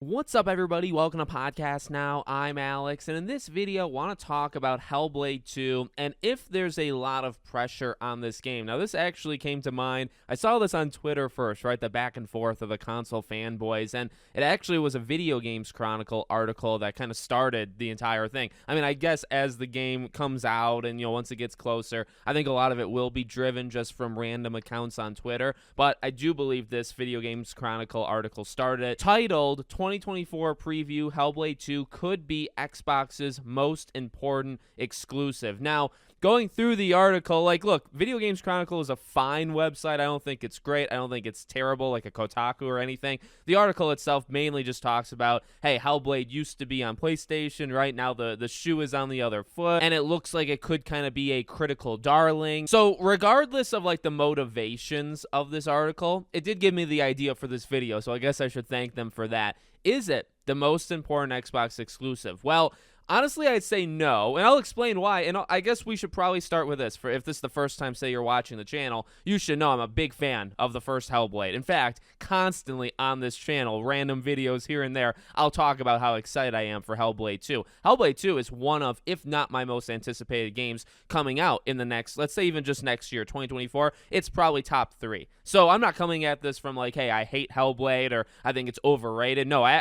What's up, everybody? Welcome to Podcast Now. I'm Alex, and in this video, I want to talk about Hellblade 2 and if there's a lot of pressure on this game. Now, this actually came to mind. I saw this on Twitter first, right? The back and forth of the console fanboys, and it actually was a Video Games Chronicle article that kind of started the entire thing. I mean, I guess as the game comes out and, once it gets closer, I think a lot of it will be driven just from random accounts on Twitter, but I do believe this Video Games Chronicle article started it, titled 2024 preview, Hellblade 2 could be Xbox's most important exclusive. Now, going through the article, look, Video Games Chronicle is a fine website. I don't think it's great. I don't think it's terrible like a Kotaku or anything. The article itself mainly just talks about, hey, Hellblade used to be on PlayStation, right? Now the shoe is on the other foot, and it looks like it could kind of be a critical darling. So regardless of the motivations of this article, it did give me the idea for this video, so I guess I should thank them for that. Is it the most important Xbox exclusive? Well, honestly, I'd say no, and I'll explain why. And I guess we should probably start with this. For if this is the first time, say, you're watching the channel, you should know I'm a big fan of the first Hellblade. In fact, constantly on this channel, random videos here and there, I'll talk about how excited I am for Hellblade 2. Hellblade 2 is one of, if not my most anticipated games coming out in the next, let's say even just next year, 2024. It's probably top 3. So I'm not coming at this from hey, I hate Hellblade or I think it's overrated. No, I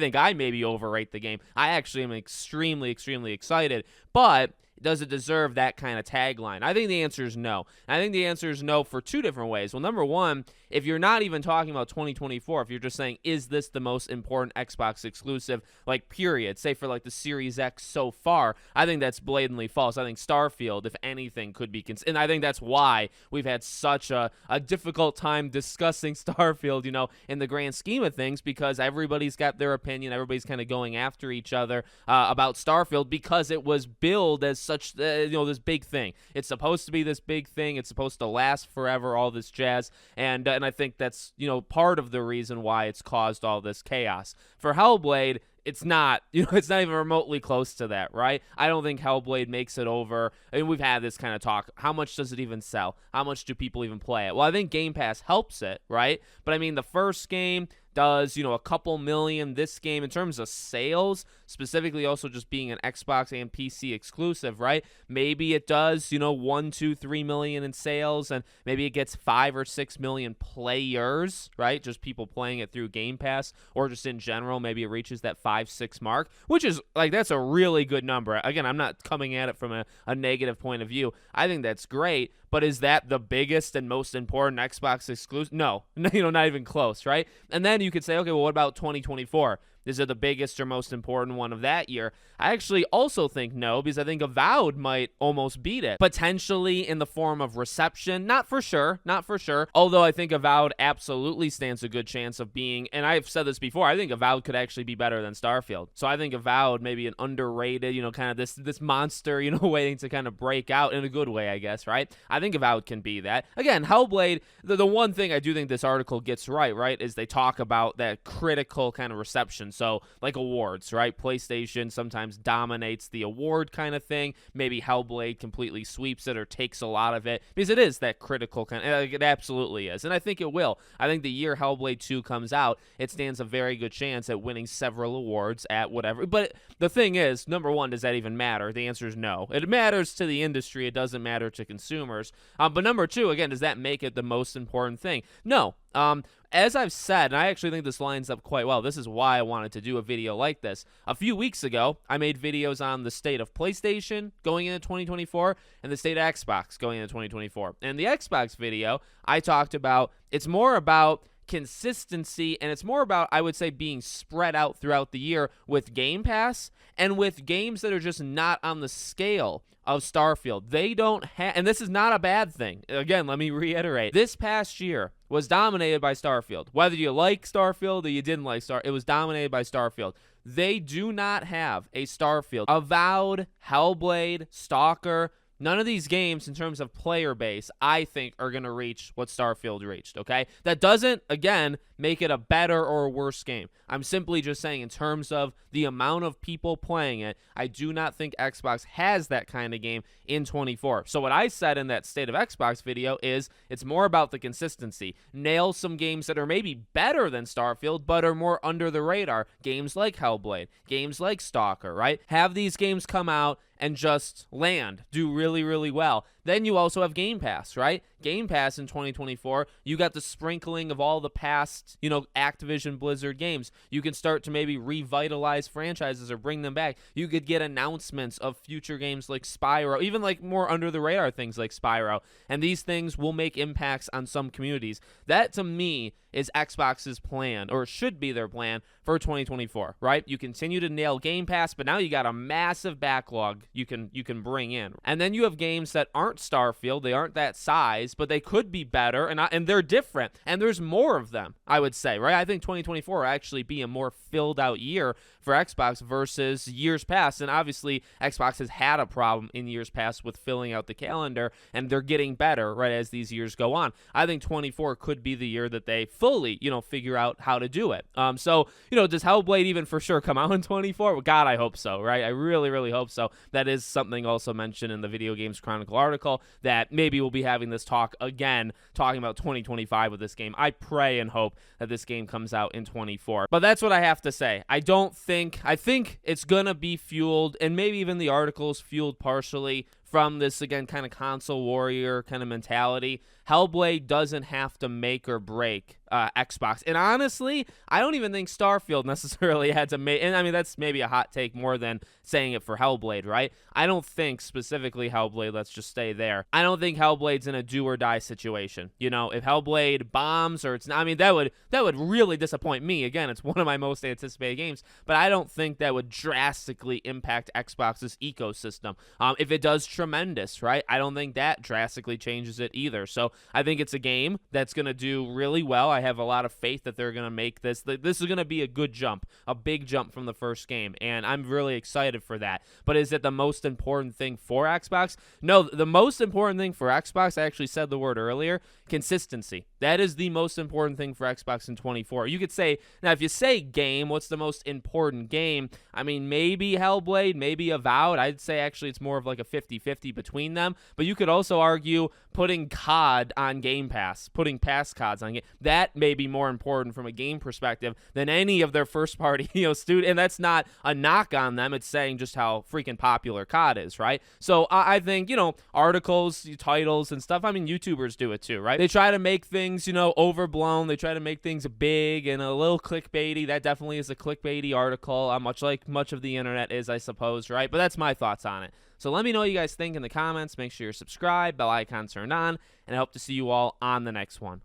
think I maybe overrate the game. I actually am extremely excited, but does it deserve that kind of tagline? I think the answer is no. And I think the answer is no for two different ways. Well, number one, if you're not even talking about 2024, if you're just saying, is this the most important Xbox exclusive, period, say for the Series X so far, I think that's blatantly false. I think Starfield, if anything, could be and I think that's why we've had such a difficult time discussing Starfield, in the grand scheme of things, because everybody's got their opinion. Everybody's kind of going after each other about Starfield because it was billed as such, this big thing. It's supposed to be this big thing. It's supposed to last forever, all this jazz. And I think that's, part of the reason why it's caused all this chaos. For Hellblade, it's not, it's not even remotely close to that, right? I don't think Hellblade makes it over. I mean, we've had this kind of talk. How much does it even sell? How much do people even play it? Well, I think Game Pass helps it, right? But I mean, the first game does, a couple million. This game, in terms of sales, specifically also just being an Xbox and PC exclusive, right? Maybe it does, 1, 2, 3 million in sales, and maybe it gets 5 or 6 million players, right? Just people playing it through Game Pass, or just in general, maybe it reaches that 5, 6 mark, which is, that's a really good number. Again, I'm not coming at it from a negative point of view. I think that's great, but is that the biggest and most important Xbox exclusive? No, not even close, right? And then you could say, okay, well, what about 2024? Is it the biggest or most important one of that year? I actually also think no, because I think Avowed might almost beat it. Potentially in the form of reception. Not for sure. Although I think Avowed absolutely stands a good chance of being, and I've said this before, I think Avowed could actually be better than Starfield. So I think Avowed may be an underrated, kind of this monster, waiting to kind of break out in a good way, I guess, right? I think Avowed can be that. Again, Hellblade, the one thing I do think this article gets right, is they talk about that critical kind of reception. So, awards, right? PlayStation sometimes dominates the award kind of thing. Maybe Hellblade completely sweeps it or takes a lot of it, because it is that critical kind of, it absolutely is. And I think it will. I think the year Hellblade 2 comes out, it stands a very good chance at winning several awards at whatever. But the thing is, number one, does that even matter? The answer is no. It matters to the industry. It doesn't matter to consumers. But number two, again, does that make it the most important thing? No. As I've said, and I actually think this lines up quite well, this is why I wanted to do a video like this. A few weeks ago, I made videos on the state of PlayStation going into 2024 and the state of Xbox going into 2024. And the Xbox video, I talked about, it's more about consistency, and it's more about, I would say, being spread out throughout the year with Game Pass and with games that are just not on the scale of Starfield. They don't have, and this is not a bad thing. Again, let me reiterate. This past year was dominated by Starfield. Whether you like Starfield or you didn't like Starfield, it was dominated by Starfield. They do not have a Starfield. Avowed, Hellblade, Stalker, none of these games in terms of player base, I think, are going to reach what Starfield reached, okay? That doesn't, again, make it a better or a worse game. I'm simply just saying in terms of the amount of people playing it, I do not think Xbox has that kind of game in 24. So what I said in that State of Xbox video is it's more about the consistency. Nail some games that are maybe better than Starfield, but are more under the radar. Games like Hellblade, games like Stalker, right? Have these games come out and just land, do really, really well. Then you also have Game Pass, right? Game Pass in 2024, you got the sprinkling of all the past, Activision Blizzard games. You can start to maybe revitalize franchises or bring them back. You could get announcements of future games like Spyro, even like more under the radar things like Spyro. And these things will make impacts on some communities. That to me is Xbox's plan, or should be their plan for 2024, right? You continue to nail Game Pass, but now you got a massive backlog you can bring in. And then you have games that aren't Starfield, they aren't that size, but they could be better, and they're different, and there's more of them, I would say, right? I think 2024 will actually be a more filled out year for Xbox versus years past, and obviously Xbox has had a problem in years past with filling out the calendar, and they're getting better, right, as these years go on. I think 24 could be the year that they fully, figure out how to do it. So, does Hellblade even for sure come out in 24? Well, God, I hope so, right? I really, really hope so. That is something also mentioned in the Video Games Chronicle article, that maybe we'll be having this talk again, talking about 2025 with this game. I pray and hope that this game comes out in 24. But that's what I have to say. I think it's going to be fueled, and maybe even the article's fueled partially from this, again, kind of console warrior kind of mentality. Hellblade doesn't have to make or break Xbox. And honestly, I don't even think Starfield necessarily had to make, and I mean, that's maybe a hot take more than saying it for Hellblade, right? I don't think specifically Hellblade, let's just stay there. I don't think Hellblade's in a do or die situation. If Hellblade bombs or it's not, I mean, that would really disappoint me. Again, it's one of my most anticipated games, but I don't think that would drastically impact Xbox's ecosystem. If it does, tremendous, right? I don't think that drastically changes it either. So I think it's a game that's going to do really well. I have a lot of faith that they're going to make this. This is going to be a good jump, a big jump from the first game, and I'm really excited for that. But is it the most important thing for Xbox? No, the most important thing for Xbox, I actually said the word earlier, consistency. That is the most important thing for Xbox in 24. You could say, now if you say game, what's the most important game? I mean, maybe Hellblade, maybe Avowed. I'd say actually it's more of like a 50-50 between them. But you could also argue putting COD on Game Pass, putting past CODs on Game. That may be more important from a game perspective than any of their first-party, and that's not a knock on them. It's saying just how freaking popular COD is, right? So I think, articles, titles, and stuff. I mean, YouTubers do it too, right? They try to make things, overblown. They try to make things big and a little clickbaity. That definitely is a clickbaity article, much like much of the internet is, I suppose, right? But that's my thoughts on it. So let me know what you guys think in the comments. Make sure you're subscribed, bell icon turned on, and I hope to see you all on the next one.